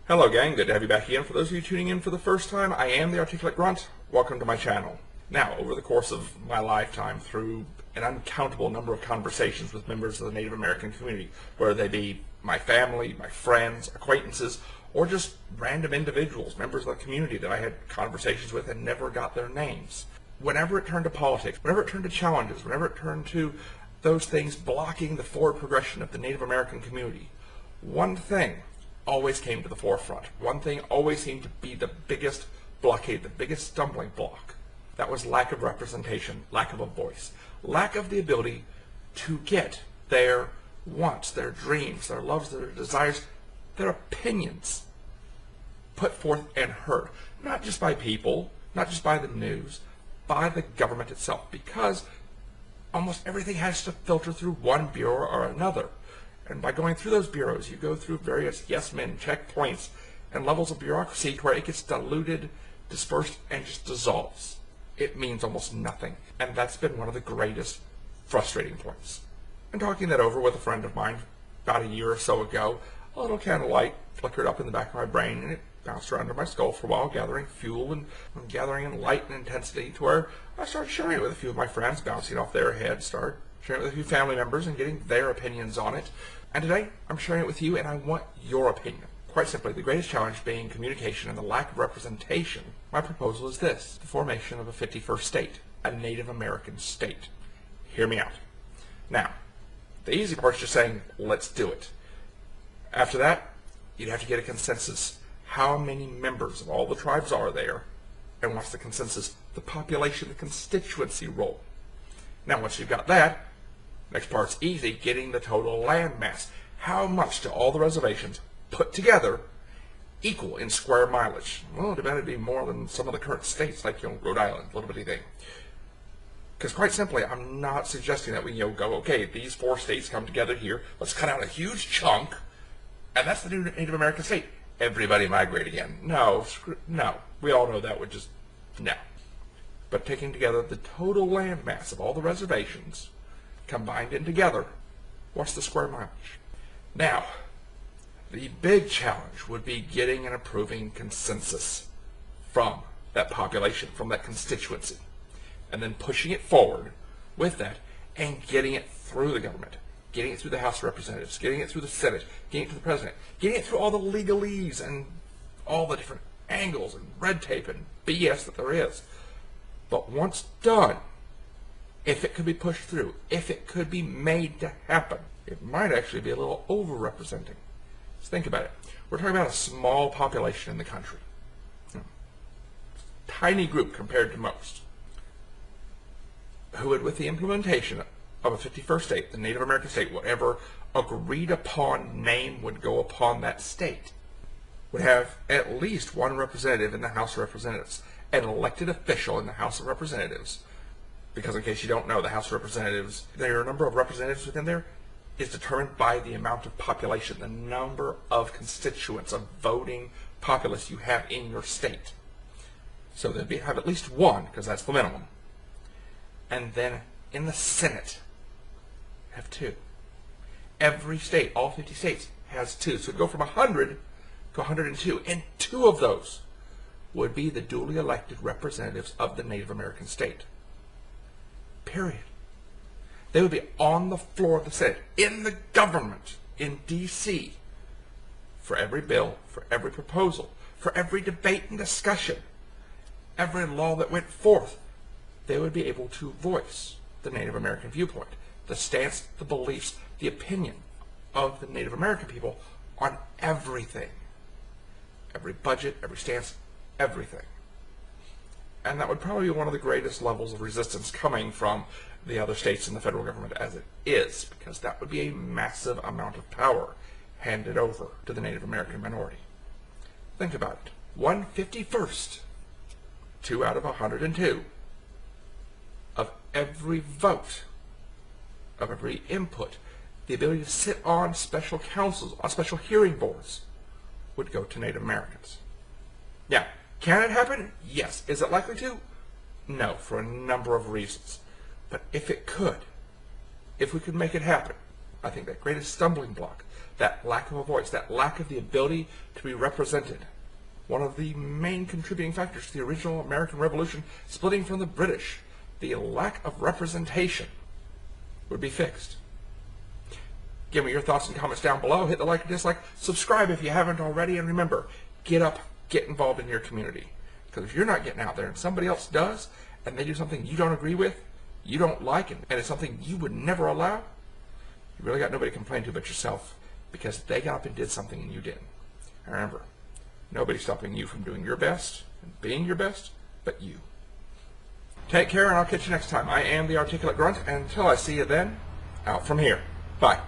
Hello gang, good to have you back again. For those of you tuning in for the first time, I am the Articulate Grunt. Welcome to my channel. Now, over the course of my lifetime, through an uncountable number of conversations with members of the Native American community, whether they be my family, my friends, acquaintances, or just random individuals, members of the community that I had conversations with and never got their names. Whenever it turned to politics, whenever it turned to challenges, whenever it turned to those things blocking the forward progression of the Native American community, one thing always came to the forefront. One thing always seemed to be the biggest blockade, the biggest stumbling block. That was lack of representation, lack of a voice, lack of the ability to get their wants, their dreams, their loves, their desires, their opinions put forth and heard. Not just by people, not just by the news, by the government itself, because almost everything has to filter through one bureau or another. And by going through those bureaus, you go through various yes men, checkpoints, and levels of bureaucracy to where it gets diluted, dispersed, and just dissolves. It means almost nothing. And that's been one of the greatest frustrating points. And talking that over with a friend of mine about a year or so ago, a little candlelight flickered up in the back of my brain, and it bounced around in my skull for a while, gathering fuel and gathering in light and intensity, to where I started sharing it with a few of my friends, bouncing off their heads, started sharing it with a few family members and getting their opinions on it. And today, I'm sharing it with you, and I want your opinion. Quite simply, the greatest challenge being communication and the lack of representation. My proposal is this: the formation of a 51st state, a Native American state. Hear me out. Now, the easy part is just saying, let's do it. After that, you'd have to get a consensus. How many members of all the tribes are there? And what's the consensus? The population, the constituency role. Now, once you've got that, next part's easy, getting the total land mass. How much do all the reservations put together equal in square mileage? Well, it better be more than some of the current states, like Rhode Island, a little bitty thing. Because quite simply, I'm not suggesting that we go, okay, these 4 states come together here, let's cut out a huge chunk, and that's the new Native American state. Everybody migrate again. No, no. We all know that would just, no. But taking together the total land mass of all the reservations, combined in together, what's the square mileage? Now, the big challenge would be getting and approving consensus from that population, from that constituency, and then pushing it forward with that and getting it through the government, getting it through the House of Representatives, getting it through the Senate, getting it to the President, getting it through all the legalese and all the different angles and red tape and BS that there is. But once done, if it could be pushed through, if it could be made to happen, it might actually be a little over-representing. Just think about it. We're talking about a small population in the country. Tiny group compared to most. Who would, with the implementation of a 51st state, the Native American state, whatever agreed upon name would go upon that state, would have at least one representative in the House of Representatives, an elected official in the House of Representatives. Because in case you don't know, the House of Representatives, their number of representatives within there is determined by the amount of population, the number of constituents, of voting populace you have in your state. So they'd have at least one, because that's the minimum. And then in the Senate, have 2. Every state, all 50 states, has 2. So it'd go from 100 to 102. And 2 of those would be the duly elected representatives of the Native American state. Period. They would be on the floor of the Senate, in the government, in D.C., for every bill, for every proposal, for every debate and discussion, every law that went forth. They would be able to voice the Native American viewpoint, the stance, the beliefs, the opinion of the Native American people on everything. Every budget, every stance, everything. And that would probably be one of the greatest levels of resistance coming from the other states and the federal government as it is, because that would be a massive amount of power handed over to the Native American minority. Think about it. 151st, 2 out of 102, of every vote, of every input, the ability to sit on special councils, on special hearing boards, would go to Native Americans. Now, can it happen? Yes. Is it likely to? No, for a number of reasons. But if it could, if we could make it happen, I think that greatest stumbling block, that lack of a voice, that lack of the ability to be represented. One of the main contributing factors to the original American Revolution splitting from the British, the lack of representation, would be fixed. Give me your thoughts and comments down below. Hit the like or dislike. Subscribe if you haven't already. And remember, get up, get involved in your community. Because if you're not getting out there and somebody else does, and they do something you don't agree with, you don't like, and it's something you would never allow, you really got nobody to complain to but yourself, because they got up and did something and you didn't. And remember, nobody's stopping you from doing your best and being your best but you. Take care, and I'll catch you next time. I am the Articulate Grunt, and until I see you then, out from here. Bye.